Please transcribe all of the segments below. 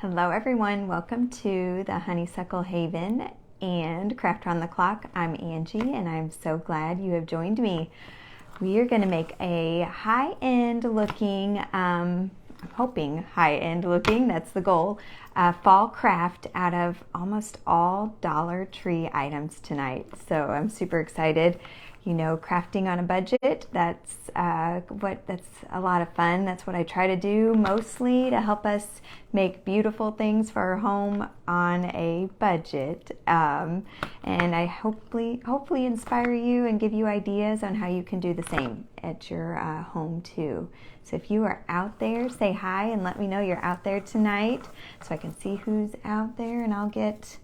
Hello everyone, welcome to the Honeysuckle Haven and Craft on the Clock. I'm Angie and I'm so glad you have joined me. We are going to make a high-end looking, I'm hoping high-end looking, that's the goal, fall craft out of almost all Dollar Tree items tonight. So I'm super excited. You know, crafting on a budget, that's a lot of fun. That's what I try to do mostly to help us make beautiful things for our home on a budget. And I hopefully inspire you and give you ideas on how you can do the same at your home too. So if you are out there, say hi and let me know you're out there tonight so I can see who's out there, and I'll get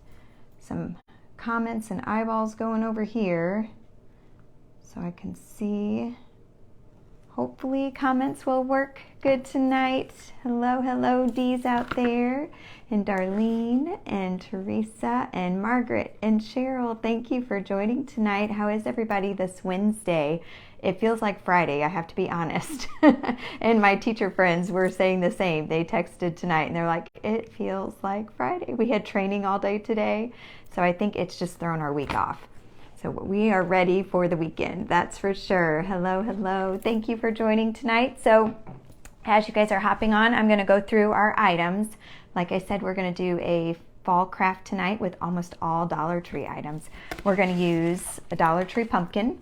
some comments and eyeballs going over here so I can see. Hopefully comments will work good tonight. Hello Dee's out there, and Darlene and Teresa and Margaret and Cheryl. Thank you for joining tonight. How is everybody this Wednesday? It feels like Friday, I have to be honest. And my teacher friends were saying the same. They texted tonight and they're like, it feels like Friday. We had training all day today, so I think it's just thrown our week off. So we are ready for the weekend, that's for sure. Hello. Thank you for joining tonight. So as you guys are hopping on, I'm gonna go through our items. Like I said, we're gonna do a fall craft tonight with almost all Dollar Tree items. We're gonna use a Dollar Tree pumpkin,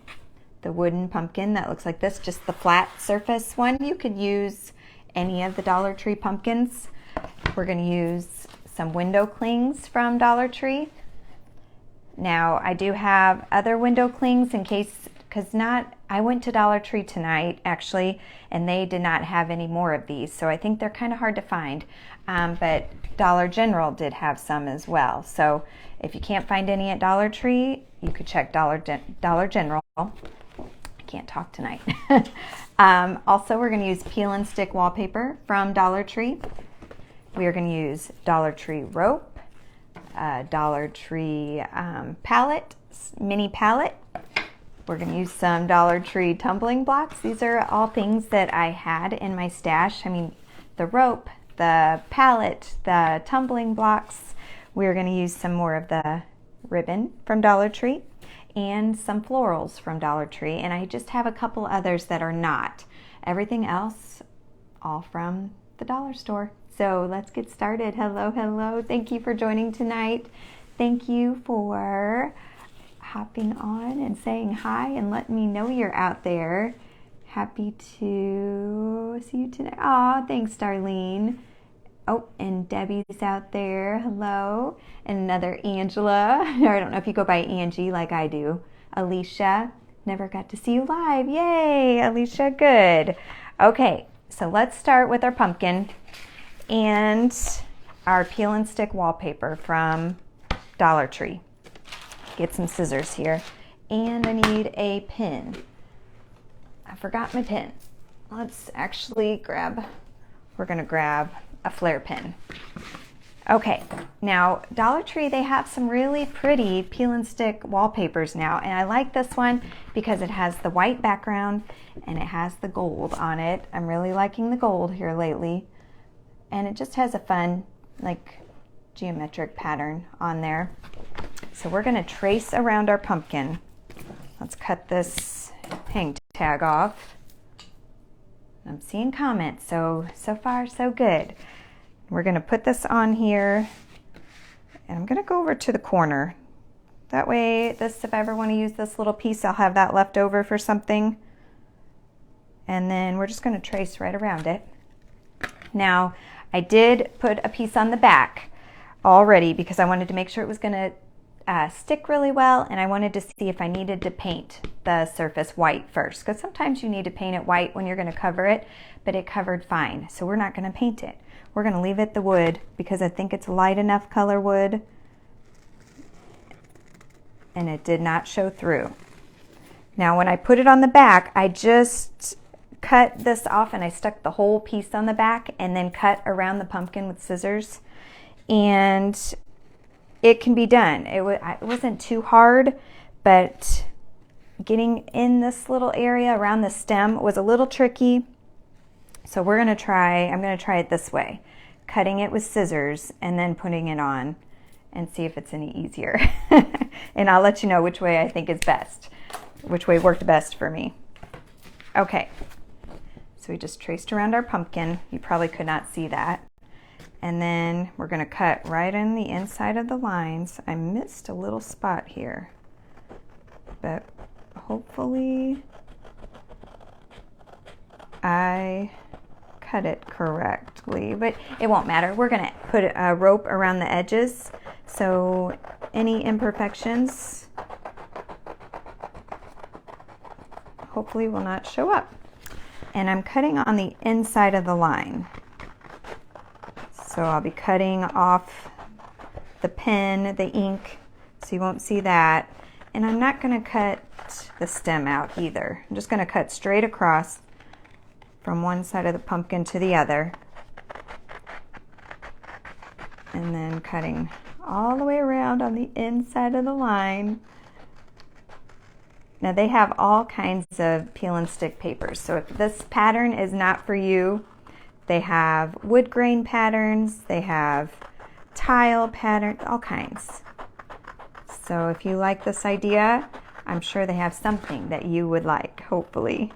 the wooden pumpkin that looks like this, just the flat surface one. You could use any of the Dollar Tree pumpkins. We're gonna use some window clings from Dollar Tree. Now, I do have other window clings in case, I went to Dollar Tree tonight, actually, and they did not have any more of these, so I think they're kind of hard to find. But Dollar General did have some as well. So if you can't find any at Dollar Tree, you could check Dollar General. I can't talk tonight. Also, we're going to use peel and stick wallpaper from Dollar Tree. We are going to use Dollar Tree rope. Dollar Tree palette, mini palette. We're going to use some Dollar Tree tumbling blocks. These are all things that I had in my stash. I mean, the rope, the palette, the tumbling blocks. We're going to use some more of the ribbon from Dollar Tree and some florals from Dollar Tree. And I just have a couple others that are not. Everything else, all from the dollar store. So let's get started. Hello. Thank you for joining tonight. Thank you for hopping on and saying hi and letting me know you're out there. Happy to see you tonight. Aw, thanks, Darlene. Oh, and Debbie's out there. Hello. And another Angela. I don't know if you go by Angie like I do. Alicia. Never got to see you live. Yay, Alicia. Good. Okay, so let's start with our pumpkin and our peel and stick wallpaper from Dollar Tree. Get some scissors here, and I need a pin. I forgot my pin. Let's actually we're gonna grab a flare pin. Okay, now Dollar Tree, they have some really pretty peel and stick wallpapers now, and I like this one because it has the white background and it has the gold on it. I'm really liking the gold here lately. And it just has a fun, like, geometric pattern on there. So we're gonna trace around our pumpkin. Let's cut this hang tag off. I'm seeing comments, so far so good. We're gonna put this on here, and I'm gonna go over to the corner. That way, if I ever wanna use this little piece, I'll have that left over for something. And then we're just gonna trace right around it. Now, I did put a piece on the back already because I wanted to make sure it was going to stick really well, and I wanted to see if I needed to paint the surface white first, because sometimes you need to paint it white when you're going to cover it, but it covered fine, so we're not going to paint it. We're going to leave it the wood because I think it's light enough color wood, and it did not show through. Now when I put it on the back, I just cut this off and I stuck the whole piece on the back and then cut around the pumpkin with scissors, and it can be done. It wasn't too hard, but getting in this little area around the stem was a little tricky. So I'm gonna try it this way. cutting it with scissors and then putting it on and see if it's any easier. And I'll let you know which way I think is best, which way worked best for me. Okay, so we just traced around our pumpkin. You probably could not see that. And then we're going to cut right in the inside of the lines. I missed a little spot here, but hopefully I cut it correctly, but it won't matter. We're going to put a rope around the edges, so any imperfections hopefully will not show up. And I'm cutting on the inside of the line. So I'll be cutting off the pen, the ink, so you won't see that. And I'm not going to cut the stem out either. I'm just going to cut straight across from one side of the pumpkin to the other. And then cutting all the way around on the inside of the line. Now they have all kinds of peel and stick papers. So if this pattern is not for you, they have wood grain patterns, they have tile patterns, all kinds. So if you like this idea, I'm sure they have something that you would like, hopefully.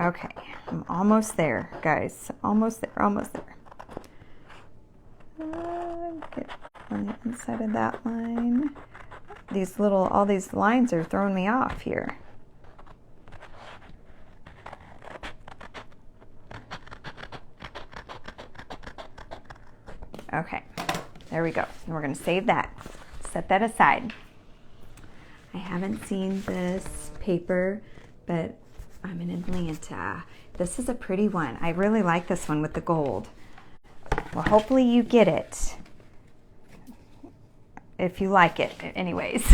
Okay, I'm almost there, guys. Almost there, almost there. Get on the inside of that line. All these lines are throwing me off here. Okay, there we go. And we're going to save that. Set that aside. I haven't seen this paper, but I'm in Atlanta. This is a pretty one. I really like this one with the gold. Well, hopefully you get it. If you like it, anyways.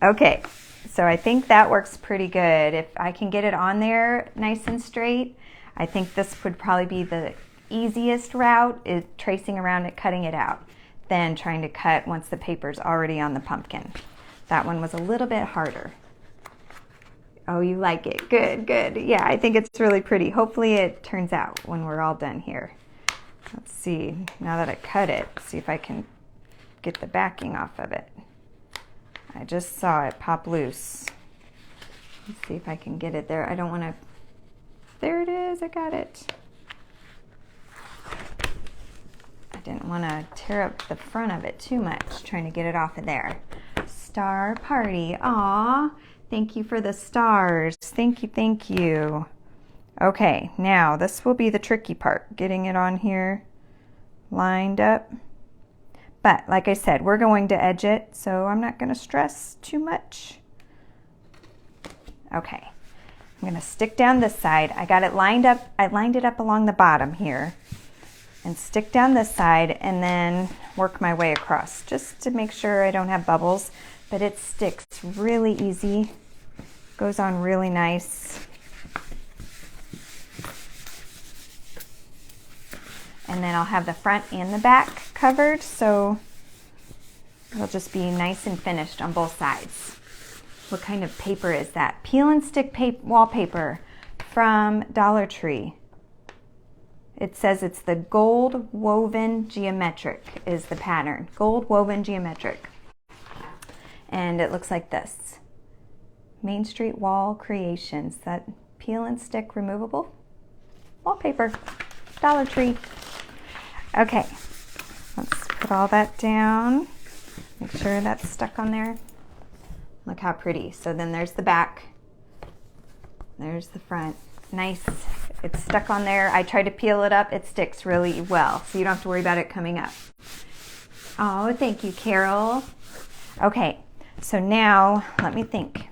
Okay, so I think that works pretty good. If I can get it on there nice and straight, I think this would probably be the easiest route, is tracing around it, cutting it out, than trying to cut once the paper's already on the pumpkin. That one was a little bit harder. Oh, you like it. Good, good. Yeah, I think it's really pretty. Hopefully it turns out when we're all done here. Let's see, now that I cut it, see if I can get the backing off of it. I just saw it pop loose. Let's see if I can get it there. I don't want to, there it is, I got it. I didn't want to tear up the front of it too much, trying to get it off of there. Star party, aw, thank you for the stars. Thank you, thank you. Okay, now this will be the tricky part, getting it on here lined up. But like I said, we're going to edge it, so I'm not going to stress too much. Okay, I'm going to stick down this side. I got it lined up. I lined it up along the bottom here, and stick down this side and then work my way across just to make sure I don't have bubbles. But it sticks really easy, goes on really nice. And then I'll have the front and the back covered, so it'll just be nice and finished on both sides. What kind of paper is that? Peel and stick wallpaper from Dollar Tree. It says it's the gold woven geometric is the pattern. Gold woven geometric. And it looks like this. Main Street Wall Creations. That peel and stick removable wallpaper. Dollar Tree. Okay, let's put all that down. Make sure that's stuck on there. Look how pretty. So then there's the back. There's the front. Nice. It's stuck on there. I tried to peel it up. It sticks really well, so you don't have to worry about it coming up. Oh, thank you, Carol. Okay, so now let me think.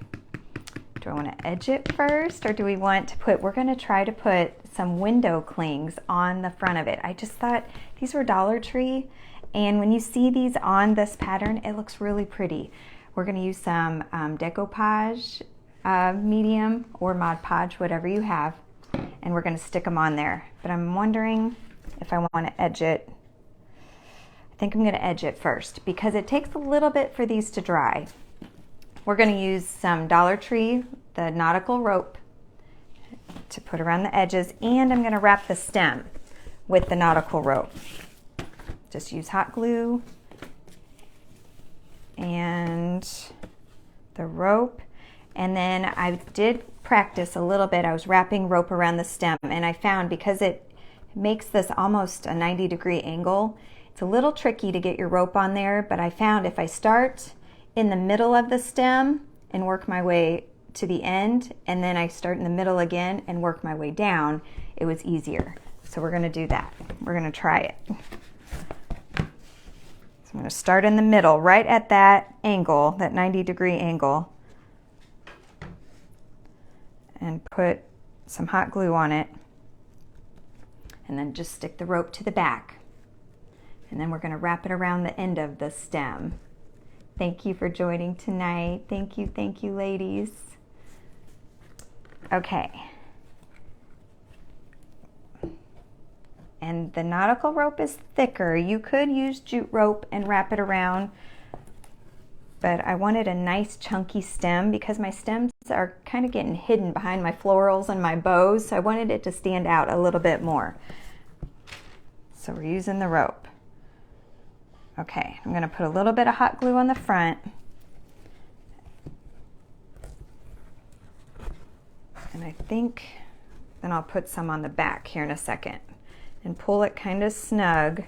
Do I want to edge it first, or do we want to put, we're going to try to put some window clings on the front of it. I just thought these were Dollar Tree, and when you see these on this pattern, it looks really pretty. We're going to use some decoupage medium or Mod Podge, whatever you have, and we're going to stick them on there. But I'm wondering if I want to edge it. I think I'm going to edge it first because it takes a little bit for these to dry. We're going to use some Dollar Tree, the nautical rope. to put around the edges, and I'm going to wrap the stem with the nautical rope. Just use hot glue and the rope. And then I did practice a little bit. I was wrapping rope around the stem, and I found because it makes this almost a 90-degree angle, it's a little tricky to get your rope on there, but I found if I start in the middle of the stem and work my way to the end, and then I start in the middle again and work my way down, it was easier. So we're going to do that. We're going to try it. So I'm going to start in the middle, right at that angle, that 90-degree angle, and put some hot glue on it, and then just stick the rope to the back. And then we're going to wrap it around the end of the stem. Thank you for joining tonight. Thank you, ladies. Okay. And the nautical rope is thicker. You could use jute rope and wrap it around, but I wanted a nice chunky stem because my stems are kind of getting hidden behind my florals and my bows, so I wanted it to stand out a little bit more. So we're using the rope. Okay, I'm going to put a little bit of hot glue on the front. And I think then I'll put some on the back here in a second and pull it kind of snug.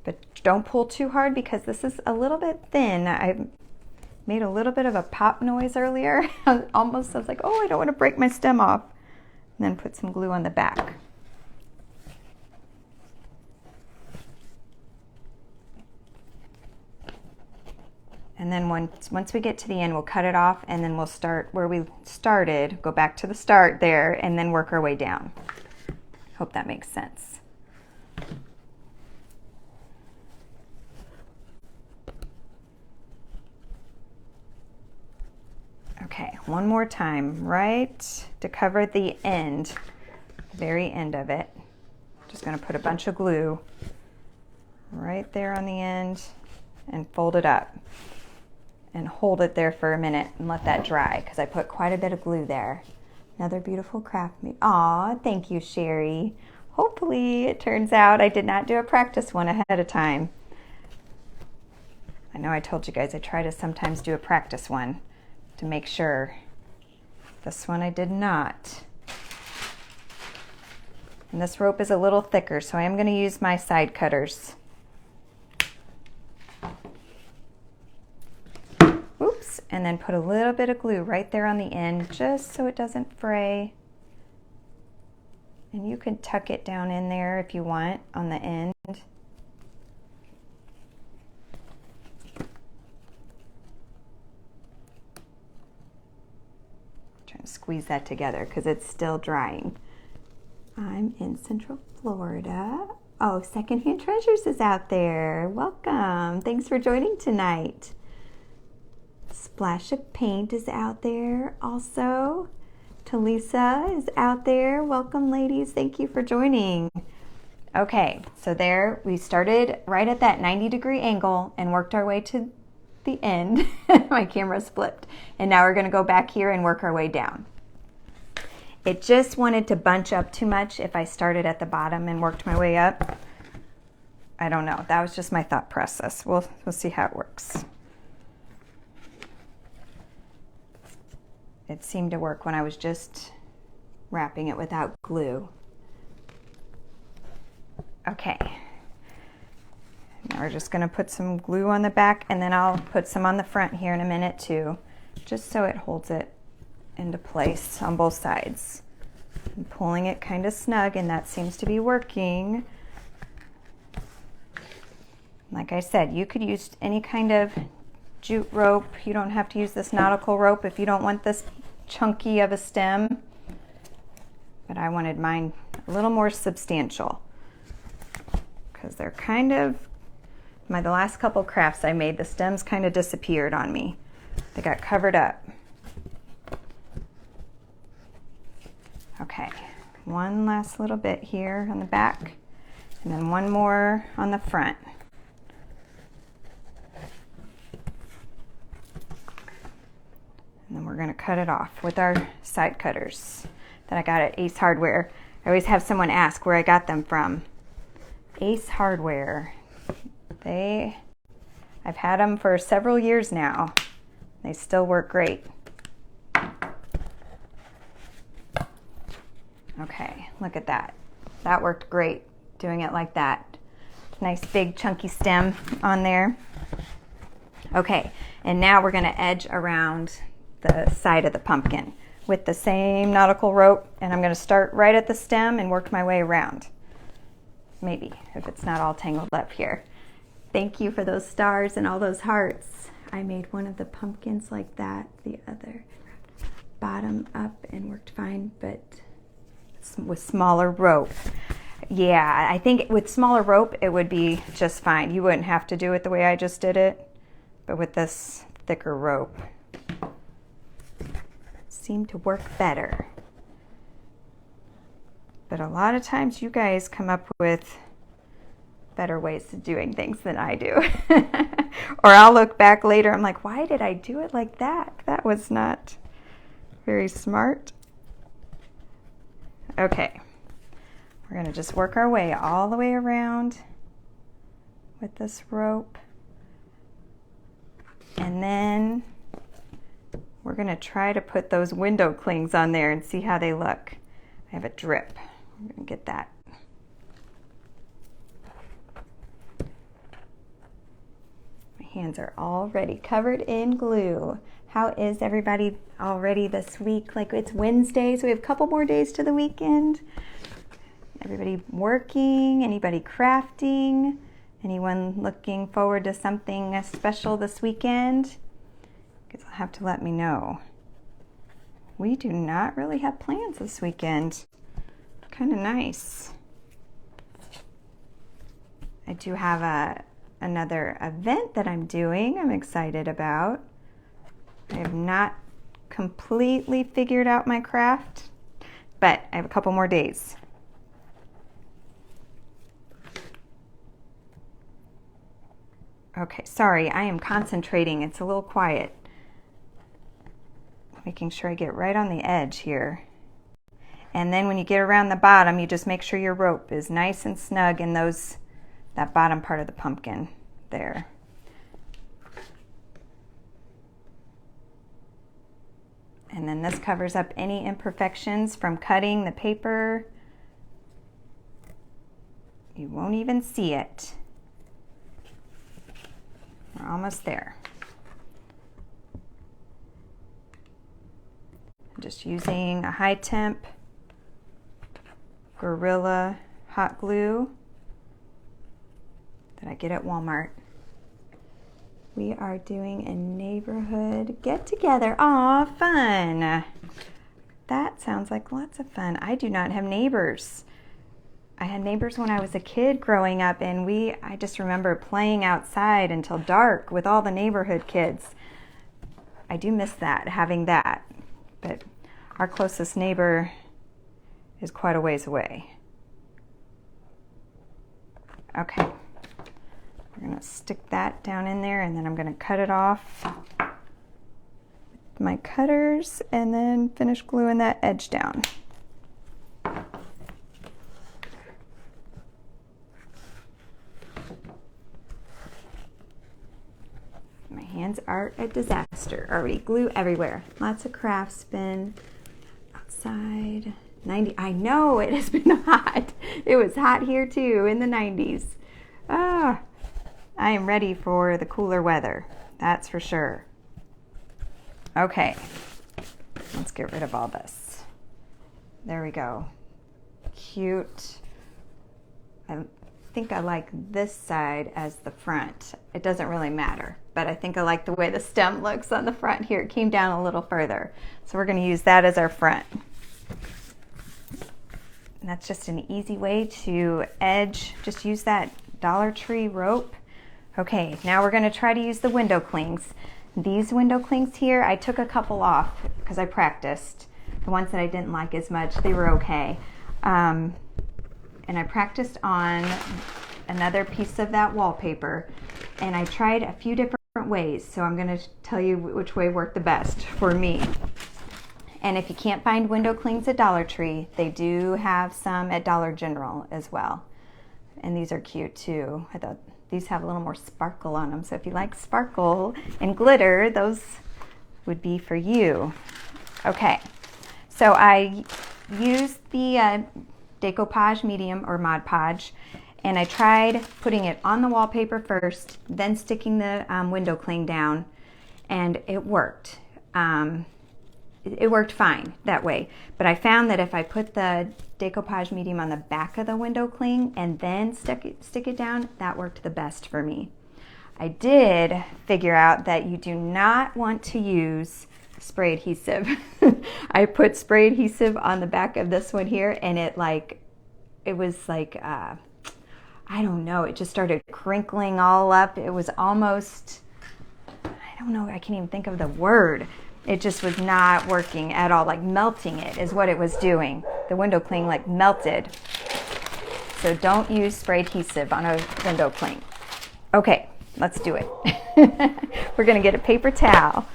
But don't pull too hard because this is a little bit thin. I made a little bit of a pop noise earlier. I was like, oh, I don't want to break my stem off. And then put some glue on the back. And then once we get to the end, we'll cut it off, and then we'll start where we started, go back to the start there, and then work our way down. Hope that makes sense. Okay, one more time, right to cover the end, very end of it. Just going to put a bunch of glue right there on the end and fold it up. And hold it there for a minute and let that dry because I put quite a bit of glue there. Another beautiful craft made. Aw, thank you, Sherry. Hopefully it turns out I did not do a practice one ahead of time. I know I told you guys I try to sometimes do a practice one to make sure. This one I did not. And this rope is a little thicker, so I am going to use my side cutters. Oops, and then put a little bit of glue right there on the end just so it doesn't fray. And you can tuck it down in there if you want on the end. Trying to squeeze that together because it's still drying. I'm in Central Florida. Oh, Secondhand Treasures is out there. Welcome. Thanks for joining tonight. Splash of Paint is out there also. Talisa is out there. Welcome, ladies. Thank you for joining. Okay, so there we started right at that 90-degree angle and worked our way to the end. My camera flipped. And now we're going to go back here and work our way down. It just wanted to bunch up too much if I started at the bottom and worked my way up. I don't know. That was just my thought process. We'll see how it works. It seemed to work when I was just wrapping it without glue. Okay. Now we're just going to put some glue on the back, and then I'll put some on the front here in a minute too, just so it holds it into place on both sides. I'm pulling it kind of snug, and that seems to be working. Like I said, you could use any kind of jute rope. You don't have to use this nautical rope if you don't want this chunky of a stem, but I wanted mine a little more substantial because they're kind of, the last couple crafts I made, the stems kind of disappeared on me. They got covered up. Okay, one last little bit here on the back, and then one more on the front. And then we're going to cut it off with our side cutters. that I got at Ace Hardware. I always have someone ask where I got them from. Ace Hardware. I've had them for several years now. They still work great. Okay, look at that. That worked great, doing it like that. Nice big chunky stem on there. Okay, and now we're gonna edge around the side of the pumpkin with the same nautical rope, and I'm gonna start right at the stem and work my way around. Maybe, if it's not all tangled up here. Thank you for those stars and all those hearts. I made one of the pumpkins like that, the other bottom up and worked fine, but with smaller rope. Yeah, I think with smaller rope it would be just fine. You wouldn't have to do it the way I just did it, but with this thicker rope, it seemed to work better. But a lot of times you guys come up with better ways of doing things than I do. Or I'll look back later, I'm like, why did I do it like that? That was not very smart. Okay, we're gonna just work our way all the way around with this rope. And then we're gonna try to put those window clings on there and see how they look. I have a drip, I'm gonna get that. My hands are already covered in glue. How is everybody already this week? Like, it's Wednesday, so we have a couple more days to the weekend. Everybody working? Anybody crafting? Anyone looking forward to something special this weekend? Guess I'll have to let me know. We do not really have plans this weekend. Kind of nice. I do have another event that I'm doing I'm excited about. I have not completely figured out my craft, but I have a couple more days. Okay, sorry, I am concentrating. It's a little quiet. Making sure I get right on the edge here. And then when you get around the bottom, you just make sure your rope is nice and snug in that bottom part of the pumpkin there. And then this covers up any imperfections from cutting the paper. You won't even see it. We're almost there. I'm just using a high temp Gorilla hot glue that I get at Walmart. We are doing a neighborhood get together. Aw, fun. That sounds like lots of fun. I do not have neighbors. I had neighbors when I was a kid growing up, and I just remember playing outside until dark with all the neighborhood kids. I do miss that, having that. But our closest neighbor is quite a ways away. Okay. We're going to stick that down in there, and then I'm going to cut it off with my cutters and then finish gluing that edge down. My hands are a disaster already. Glue everywhere. Lots of craft spin outside. 90. I know it has been hot. It was hot here too in the 90s. I am ready for the cooler weather. That's for sure. Okay. Let's get rid of all this. There we go. Cute. I think I like this side as the front. It doesn't really matter, but I think I like the way the stem looks on the front here. It came down a little further. So we're going to use that as our front. And that's just an easy way to edge. Just use that Dollar Tree rope. Okay, now we're going to try to use the window clings. These window clings here, I took a couple off because I practiced. The ones that I didn't like as much, they were okay. And I practiced on another piece of that wallpaper, and I tried a few different ways, so I'm going to tell you which way worked the best for me. And if you can't find window clings at Dollar Tree, they do have some at Dollar General as well. And these are cute too. I thought these have a little more sparkle on them. So if you like sparkle and glitter, those would be for you. Okay, so I used the decoupage medium or Mod Podge, and I tried putting it on the wallpaper first, then sticking the window cling down, and it worked. It worked fine that way, but I found that if I put the decoupage medium on the back of the window cling and then stick it down, that worked the best for me. I did figure out that you do not want to use spray adhesive. I put spray adhesive on the back of this one here, and it was like I don't know, it just started crinkling all up. It was almost, I don't know, I can't even think of the word. It just was not working at all. Like melting it is what it was doing. The window cling like melted. So don't use spray adhesive on a window cling. Okay, let's do it. We're gonna get a paper towel.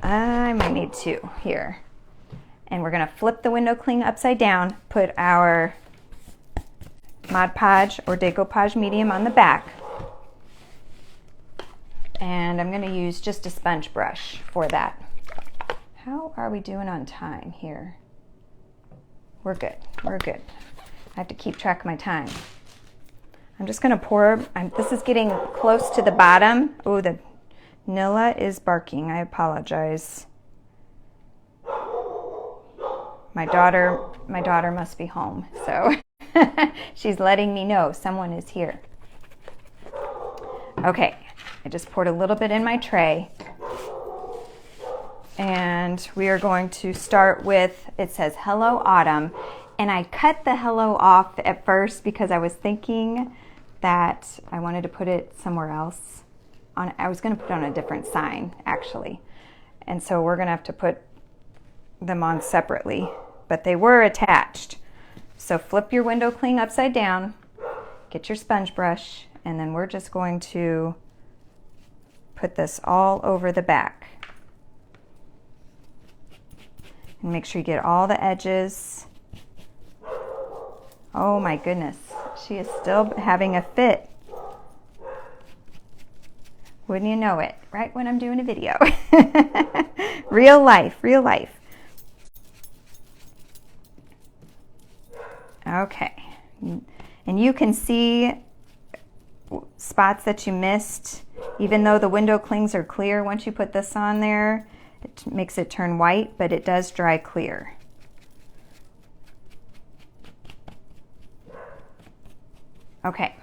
I might need two here. And we're gonna flip the window cling upside down, put our Mod Podge or decoupage medium on the back. And I'm gonna use just a sponge brush for that. How are we doing on time here? We're good, we're good. I have to keep track of my time. I'm just gonna pour, this is getting close to the bottom. Oh, the Nilla is barking, I apologize. My daughter must be home, so she's letting me know someone is here. Okay, I just poured a little bit in my tray. And we are going to start with, it says Hello Autumn. And I cut the hello off at first because I was thinking that I wanted to put it somewhere else. I was going to put it on a different sign, actually. And so we're going to have to put them on separately. But they were attached. So flip your window cling upside down, get your sponge brush, and then we're just going to put this all over the back. And make sure you get all the edges. Oh my goodness, she is still having a fit. Wouldn't you know it, right when I'm doing a video. Real life, real life. Okay, and you can see spots that you missed. Even though the window clings are clear, once you put this on there, it makes it turn white, but it does dry clear. Okay,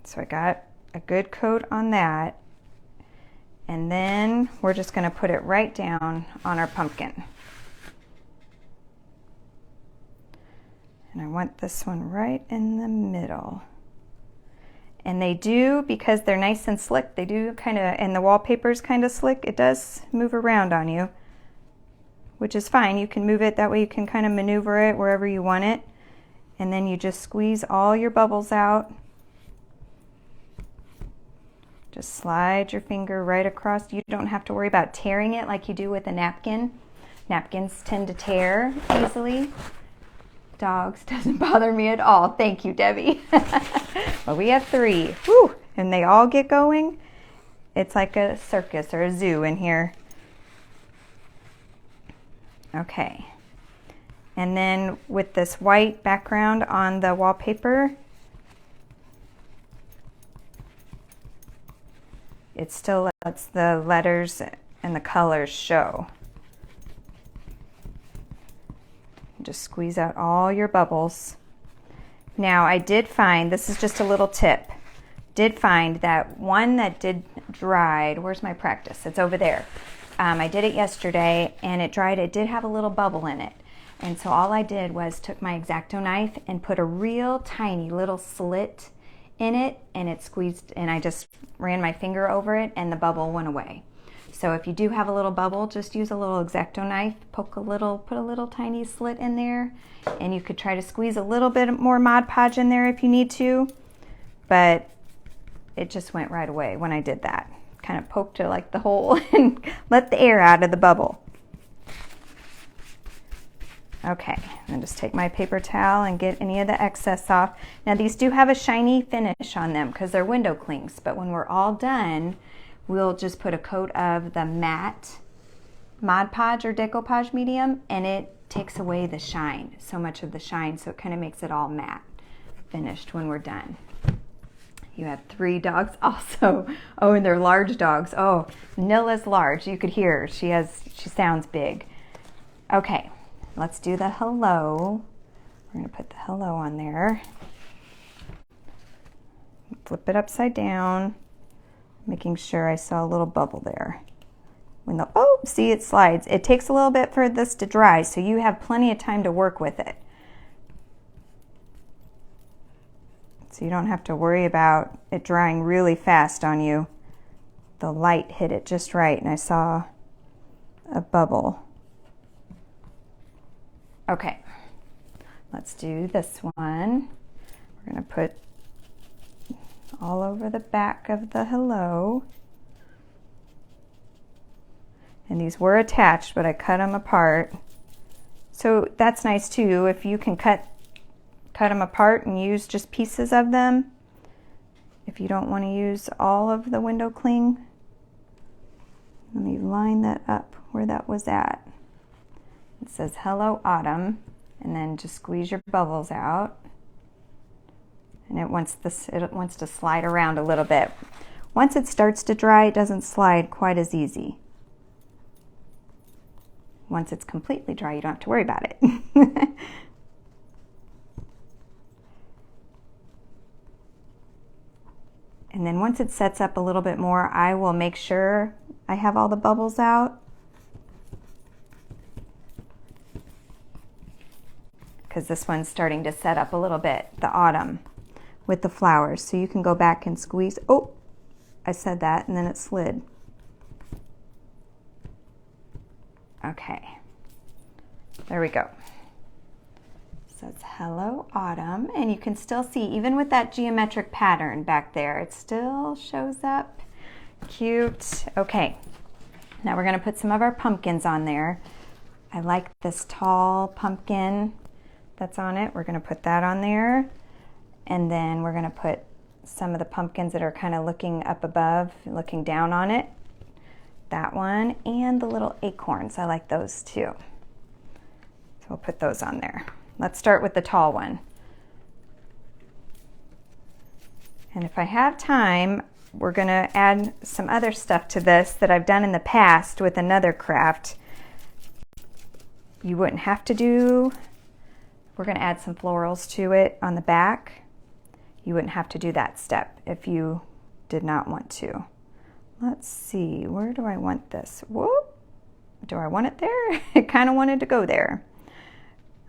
so I got a good coat on that, and then we're just going to put it right down on our pumpkin. And I want this one right in the middle. And they do, because they're nice and slick, they do kind of, and the wallpaper's kind of slick, it does move around on you, which is fine. You can move it, that way you can kind of maneuver it wherever you want it. And then you just squeeze all your bubbles out. Just slide your finger right across. You don't have to worry about tearing it like you do with a napkin. Napkins tend to tear easily. Dogs doesn't bother me at all. Thank you, Debbie. Well, we have 3. Whew, and they all get going. It's like a circus or a zoo in here. Okay. And then with this white background on the wallpaper, it still lets the letters and the colors show. Just squeeze out all your bubbles. Now I did find, this is just a little tip, did find that one that did dried, where's my practice? It's over there. I did it yesterday and it dried, it did have a little bubble in it. And so all I did was took my X-Acto knife and put a real tiny little slit in it, and it squeezed, and I just ran my finger over it and the bubble went away. So if you do have a little bubble, just use a little X-Acto knife, put a little tiny slit in there, and you could try to squeeze a little bit more Mod Podge in there if you need to, but it just went right away when I did that. kind of poke to like the hole and let the air out of the bubble. Okay, and just take my paper towel and get any of the excess off. Now these do have a shiny finish on them because they're window clings, but when we're all done, we'll just put a coat of the matte Mod Podge or Decoupage medium, and it takes away the shine, so much of the shine, so it kind of makes it all matte finished when we're done. You have 3 dogs also. Oh, and they're large dogs. Oh, Nilla's large. You could hear her. She sounds big. Okay, let's do the hello. We're gonna put the hello on there. Flip it upside down, making sure I saw a little bubble there. Oh, see, it slides. It takes a little bit for this to dry, so you have plenty of time to work with it. So you don't have to worry about it drying really fast on you. The light hit it just right, and I saw a bubble. Okay, let's do this one. We're gonna put all over the back of the hello. And these were attached, but I cut them apart. So that's nice too, if you can cut them apart and use just pieces of them. If you don't want to use all of the window cling. Let me line that up where that was at. It says Hello Autumn, and then just squeeze your bubbles out. And it wants to slide around a little bit. Once it starts to dry, it doesn't slide quite as easy. Once it's completely dry, you don't have to worry about it. And then once it sets up a little bit more, I will make sure I have all the bubbles out. Because this one's starting to set up a little bit, the autumn, with the flowers. So you can go back and squeeze. Oh, I said that and then it slid. Okay, there we go. So it's Hello Autumn, and you can still see, even with that geometric pattern back there, it still shows up. Cute. Okay, now we're gonna put some of our pumpkins on there. I like this tall pumpkin that's on it. We're gonna put that on there. And then we're gonna put some of the pumpkins that are kind of looking up above, looking down on it. That one, and the little acorns. I like those too. So we'll put those on there. Let's start with the tall one. And if I have time, we're gonna add some other stuff to this that I've done in the past with another craft. You wouldn't have to do, we're gonna add some florals to it on the back. You wouldn't have to do that step if you did not want to. Let's see, where do I want this? Whoop, do I want it there? I kind of wanted to go there.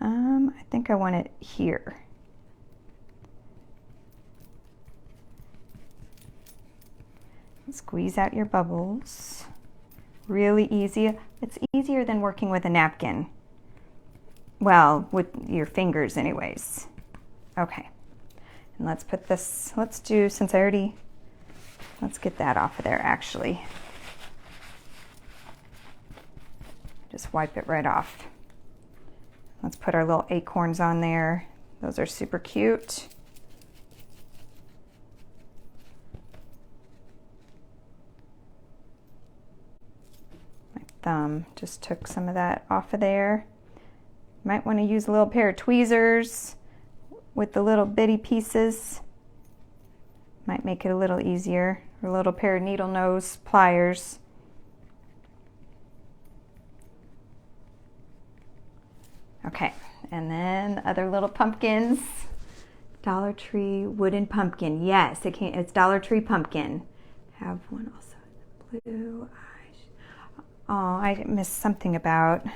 I think I want it here. Squeeze out your bubbles. Really easy. It's easier than working with a napkin. Well, with your fingers anyways. Okay, and let's put this, let's get that off of there actually. Just wipe it right off. Let's put our little acorns on there. Those are super cute. My thumb just took some of that off of there. Might want to use a little pair of tweezers with the little bitty pieces. Might make it a little easier. Or a little pair of needle nose pliers. Okay, and then other little pumpkins. Dollar Tree wooden pumpkin. Yes, it's Dollar Tree pumpkin. Have one also. Blue eyes. Oh, I missed something about. I'll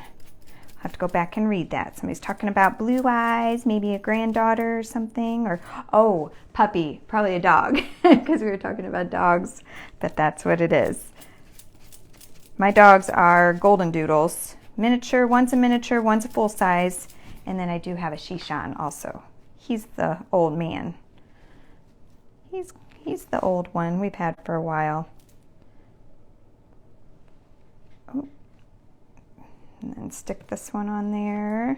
have to go back and read that. Somebody's talking about blue eyes, maybe a granddaughter or something, or oh, puppy, probably a dog, because we were talking about dogs, but that's what it is. My dogs are golden doodles. Miniature, one's a full size, and then I do have a Shishan also. He's the old man. He's the old one we've had for a while. Oh. And then stick this one on there.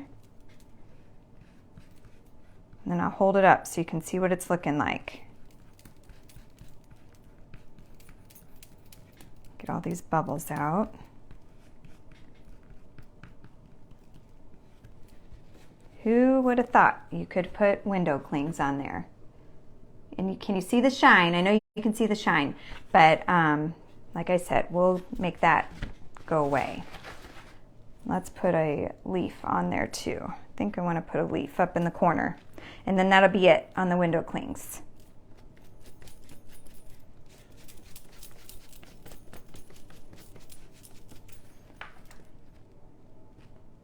And then I'll hold it up so you can see what it's looking like. Get all these bubbles out. Who would have thought you could put window clings on there? And can you see the shine? I know you can see the shine, but like I said, we'll make that go away. Let's put a leaf on there too. I think I want to put a leaf up in the corner. And then that'll be it on the window clings.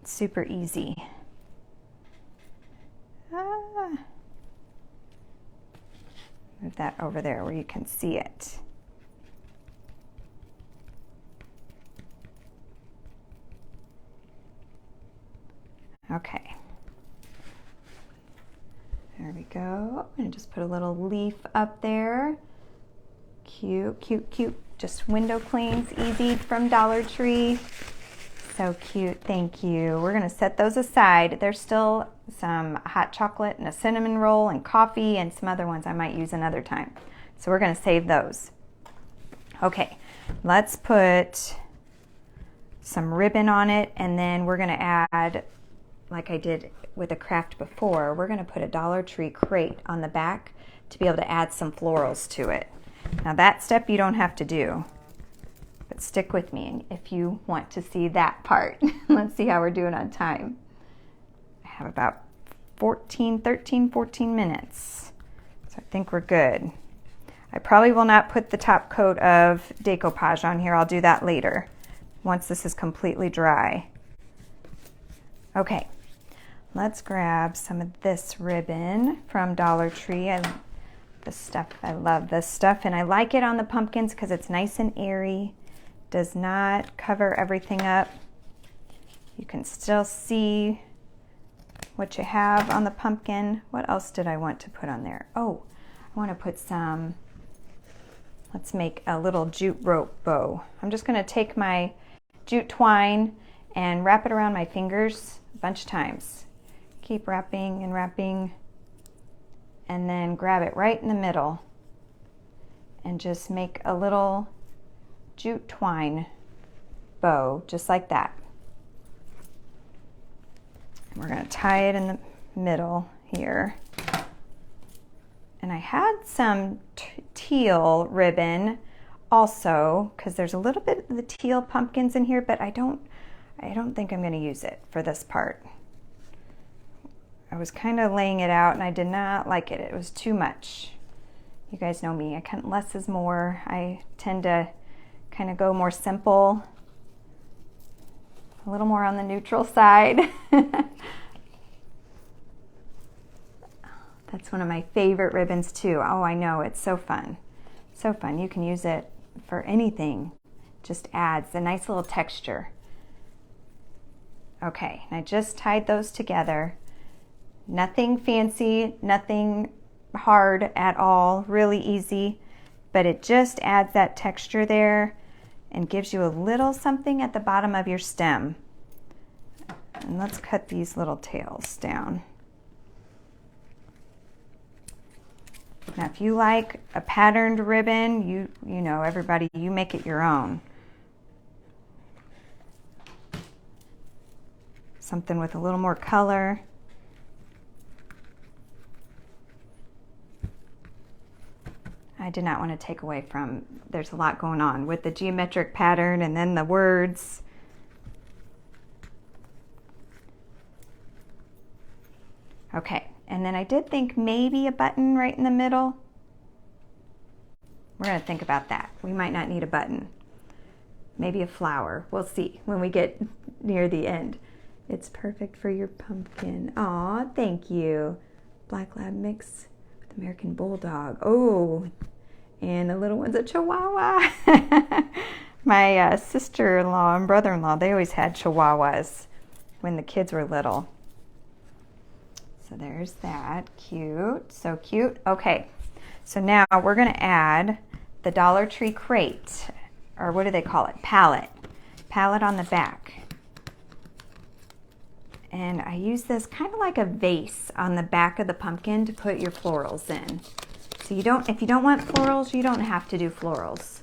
Super easy. Move that over there where you can see it. Okay. There we go. And just put a little leaf up there. Cute, cute, cute. Just window clings, easy from Dollar Tree. So cute, thank you. We're gonna set those aside. There's still some hot chocolate and a cinnamon roll and coffee and some other ones I might use another time. So we're gonna save those. Okay, let's put some ribbon on it, and then we're gonna add, like I did with a craft before, we're gonna put a Dollar Tree crate on the back to be able to add some florals to it. Now that step you don't have to do, but stick with me if you want to see that part. Let's see how we're doing on time. I have about 13, 14 minutes. So I think we're good. I probably will not put the top coat of decoupage on here. I'll do that later once this is completely dry. Okay, let's grab some of this ribbon from Dollar Tree. I love this stuff, and I like it on the pumpkins because it's nice and airy. Does not cover everything up. You can still see what you have on the pumpkin. What else did I want to put on there? Oh, I want to put some, let's make a little jute rope bow. I'm just going to take my jute twine and wrap it around my fingers a bunch of times. Keep wrapping and wrapping, and then grab it right in the middle and just make a little jute twine bow, just like that. We're going to tie it in the middle here. And I had some teal ribbon also, because there's a little bit of the teal pumpkins in here, but I don't think I'm going to use it for this part. I was kind of laying it out and I did not like it. It was too much. You guys know me. Less is more. I tend to kind of go more simple, a little more on the neutral side. That's one of my favorite ribbons too. Oh, I know, it's so fun. So fun. You can use it for anything. Just adds a nice little texture. Okay, and I just tied those together. Nothing fancy, nothing hard at all, really easy, but it just adds that texture there and gives you a little something at the bottom of your stem. And let's cut these little tails down. Now if you like a patterned ribbon, you know, everybody, you make it your own. Something with a little more color. I did not want to take away from, there's a lot going on with the geometric pattern and then the words. Okay, and then I did think maybe a button right in the middle. We're going to think about that. We might not need a button. Maybe a flower. We'll see when we get near the end. It's perfect for your pumpkin. Aw, thank you. Black Lab mix with American Bulldog. Oh, and the little one's a Chihuahua. My sister-in-law and brother-in-law, they always had Chihuahuas when the kids were little. So there's that. Cute. So cute. Okay. So now we're going to add the Dollar Tree crate, or what do they call it? Palette. palette on the back. And I use this kind of like a vase on the back of the pumpkin to put your florals in. So if you don't want florals, you don't have to do florals.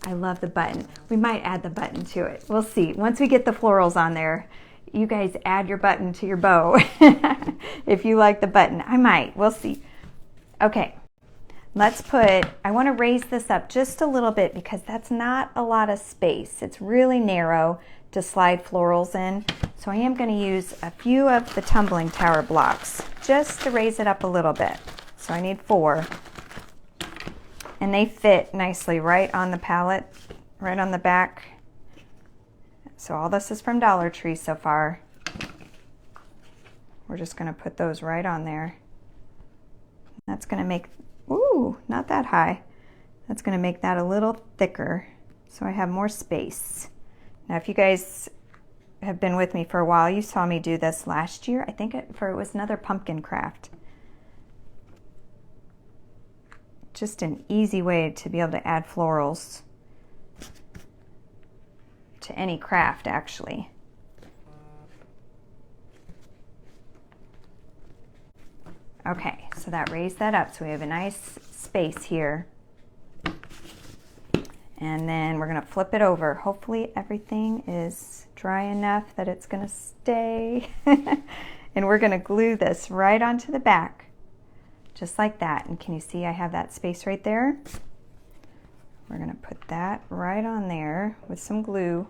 I love the button. We might add the button to it. We'll see. Once we get the florals on there, you guys add your button to your bow. If you like the button, I might. We'll see. Okay, I want to raise this up just a little bit because that's not a lot of space. It's really narrow to slide florals in. So I am going to use a few of the tumbling tower blocks just to raise it up a little bit. So I need 4. And they fit nicely right on the palette, right on the back. So all this is from Dollar Tree so far. We're just going to put those right on there. That's going to make, ooh, not that high. That's going to make that a little thicker so I have more space. Now if you guys have been with me for a while, you saw me do this last year. I think it was another pumpkin craft. Just an easy way to be able to add florals to any craft, actually. Okay, so that raised that up, so we have a nice space here. And then we're gonna flip it over. Hopefully everything is dry enough that it's gonna stay. And we're gonna glue this right onto the back, just like that. And can you see I have that space right there? We're gonna put that right on there with some glue.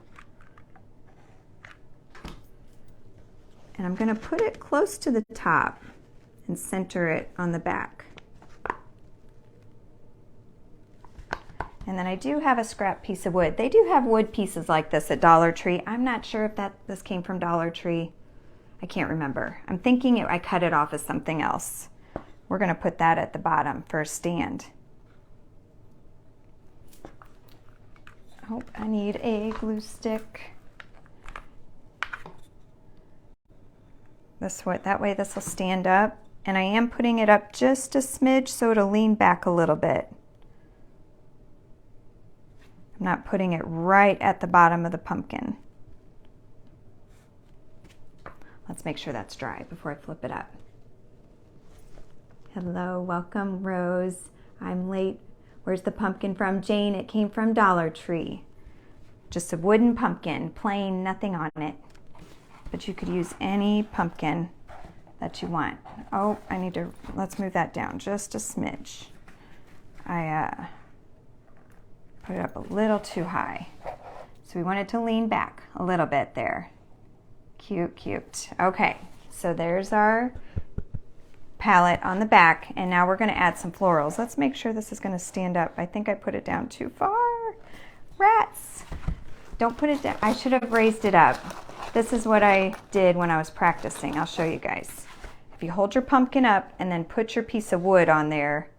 And I'm gonna put it close to the top and center it on the back. And then I do have a scrap piece of wood. They do have wood pieces like this at Dollar Tree. I'm not sure if this came from Dollar Tree. I can't remember. I'm thinking I cut it off as something else. We're gonna put that at the bottom for a stand. Oh, I need a glue stick. That way this will stand up. And I am putting it up just a smidge so it'll lean back a little bit. I'm not putting it right at the bottom of the pumpkin. Let's make sure that's dry before I flip it up. Hello, welcome Rose. I'm late. Where's the pumpkin from? Jane, it came from Dollar Tree. Just a wooden pumpkin, plain, nothing on it. But you could use any pumpkin that you want. Oh, let's move that down just a smidge. I put it up a little too high. So we want it to lean back a little bit there. Cute, cute. Okay, so there's our palette on the back, and now we're gonna add some florals. Let's make sure this is gonna stand up. I think I put it down too far. Rats! Don't put it down. I should have raised it up. This is what I did when I was practicing. I'll show you guys. If you hold your pumpkin up and then put your piece of wood on there,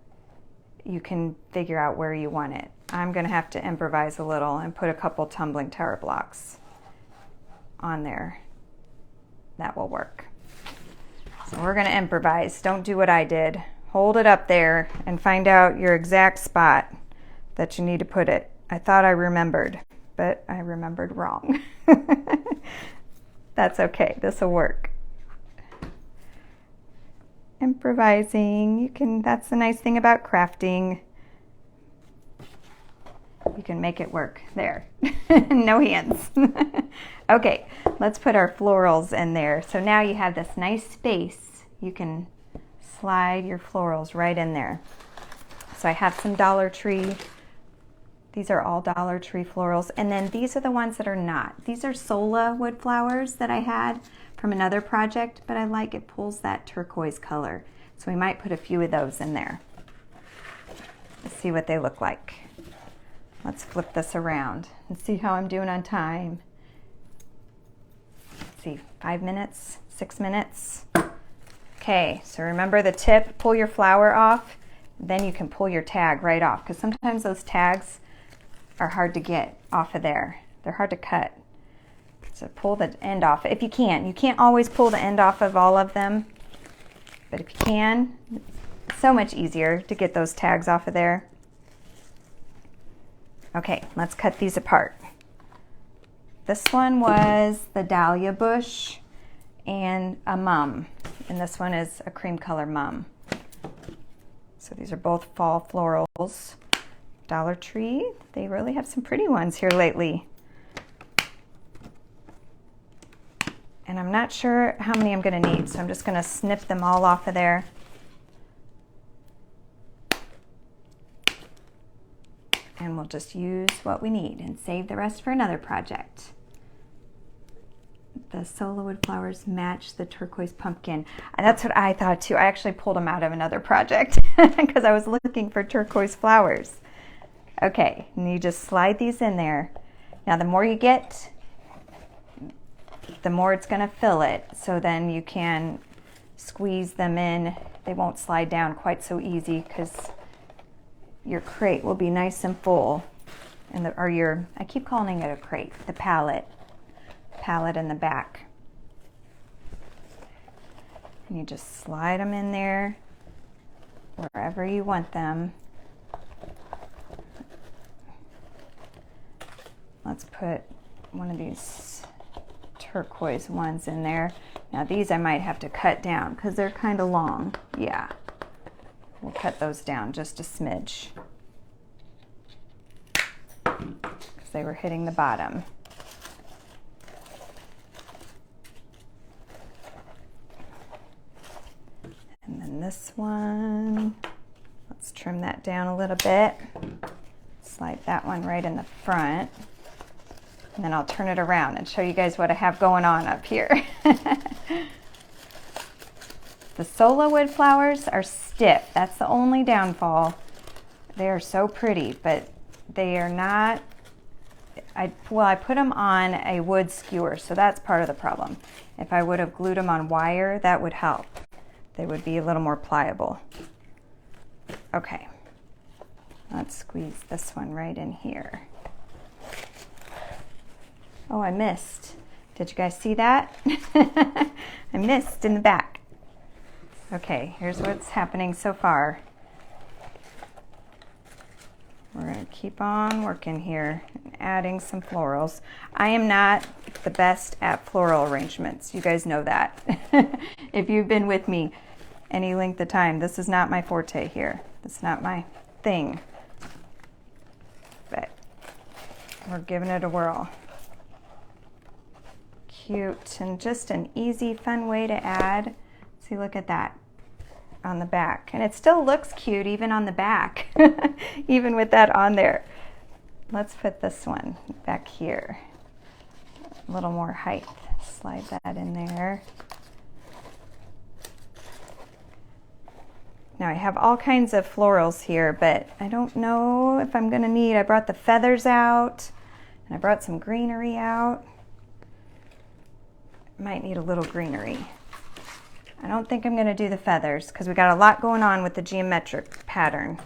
you can figure out where you want it. I'm gonna have to improvise a little and put a couple tumbling tower blocks on there. That will work. So we're gonna improvise. Don't do what I did. Hold it up there and find out your exact spot that you need to put it. I thought I remembered, but I remembered wrong. That's okay, this will work. Improvising, that's the nice thing about crafting. You can make it work. There, no hands. Okay, let's put our florals in there. So now you have this nice space. You can slide your florals right in there. So I have some Dollar Tree. These are all Dollar Tree florals. And then these are the ones that are not. These are Sola wood flowers that I had from another project, but I like it pulls that turquoise color. So we might put a few of those in there. Let's see what they look like. Let's flip this around and see how I'm doing on time. Let's see, 5 minutes, 6 minutes. Okay, so remember the tip, pull your flower off, then you can pull your tag right off, because sometimes those tags are hard to get off of there. They're hard to cut. So pull the end off if you can. You can't always pull the end off of all of them, but if you can, it's so much easier to get those tags off of there. Okay, let's cut these apart. This one was the dahlia bush and a mum, and this one is a cream color mum. So these are both fall florals. Dollar Tree, they really have some pretty ones here lately. And I'm not sure how many I'm going to need, so I'm just going to snip them all off of there. And we'll just use what we need and save the rest for another project. The solo wood flowers match the turquoise pumpkin. And that's what I thought too. I actually pulled them out of another project because I was looking for turquoise flowers. Okay, and you just slide these in there. Now the more you get, the more it's going to fill it. So then you can squeeze them in. They won't slide down quite so easy because your crate will be nice and full. And I keep calling it a crate, the pallet in the back. And you just slide them in there wherever you want them. Let's put one of these turquoise ones in there. Now these I might have to cut down because they're kind of long. Yeah, we'll cut those down just a smidge because they were hitting the bottom. And then this one, let's trim that down a little bit. Slide that one right in the front. And then I'll turn it around and show you guys what I have going on up here. The solo wood flowers are stiff. That's the only downfall. They are so pretty, but they are not, I put them on a wood skewer, so that's part of the problem. If I would have glued them on wire, that would help. They would be a little more pliable. Okay, let's squeeze this one right in here. Oh, I missed. Did you guys see that? I missed in the back. Okay, here's what's happening so far. We're going to keep on working here, adding some florals. I am not the best at floral arrangements. You guys know that. If you've been with me any length of time, this is not my forte here. It's not my thing. But we're giving it a whirl. Cute and just an easy, fun way to add. See, look at that on the back. And it still looks cute even on the back, even with that on there. Let's put this one back here. A little more height. Slide that in there. Now I have all kinds of florals here, but I don't know if I'm gonna need, I brought the feathers out and I brought some greenery out. Might need a little greenery. I don't think I'm going to do the feathers because we got a lot going on with the geometric pattern.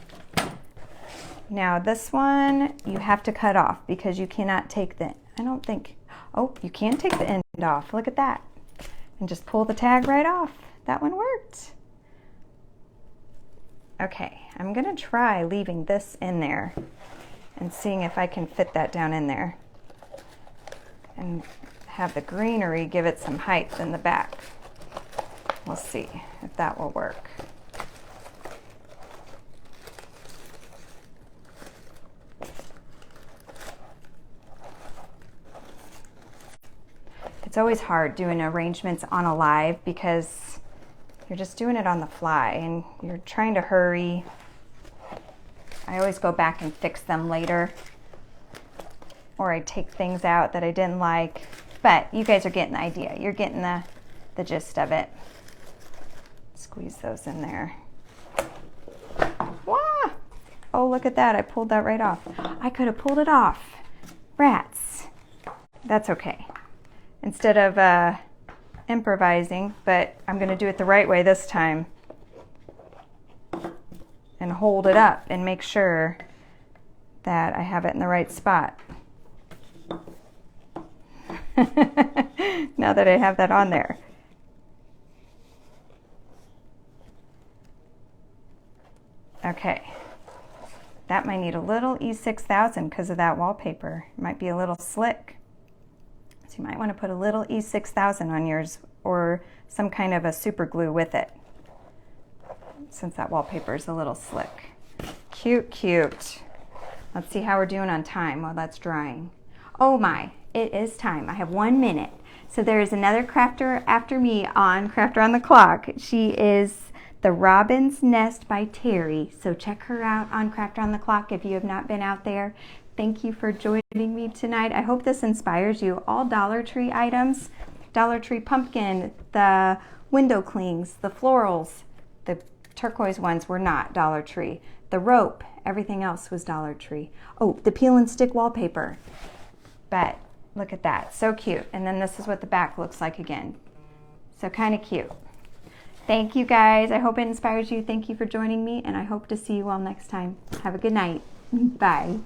Now this one you have to cut off because you cannot take the, I don't think, oh, you can take the end off. Look at that. And just pull the tag right off. That one worked. Okay, I'm going to try leaving this in there and seeing if I can fit that down in there. And have the greenery give it some height in the back. We'll see if that will work. It's always hard doing arrangements on a live because you're just doing it on the fly and you're trying to hurry. I always go back and fix them later, or I take things out that I didn't like. But you guys are getting the idea. You're getting the gist of it. Squeeze those in there. Wah! Oh, look at that. I pulled that right off. I could have pulled it off. Rats. That's okay. Instead of improvising, but I'm going to do it the right way this time. And hold it up and make sure that I have it in the right spot. Now that I have that on there. Okay, that might need a little E6000 because of that wallpaper. It might be a little slick. So you might want to put a little E6000 on yours or some kind of a super glue with it, since that wallpaper is a little slick. Cute, cute. Let's see how we're doing on time while that's drying. Oh my, it is time. I have 1 minute. So there is another crafter after me on Crafter on the Clock. She is the Robin's Nest by Terry. So check her out on Crafter on the Clock if you have not been out there. Thank you for joining me tonight. I hope this inspires you. All Dollar Tree items, Dollar Tree pumpkin, the window clings, the florals, the turquoise ones were not Dollar Tree. The rope, everything else was Dollar Tree. Oh, the peel and stick wallpaper. But look at that, so cute. And then this is what the back looks like again. So kind of cute. Thank you guys. I hope it inspires you. Thank you for joining me, and I hope to see you all next time. Have a good night. Bye.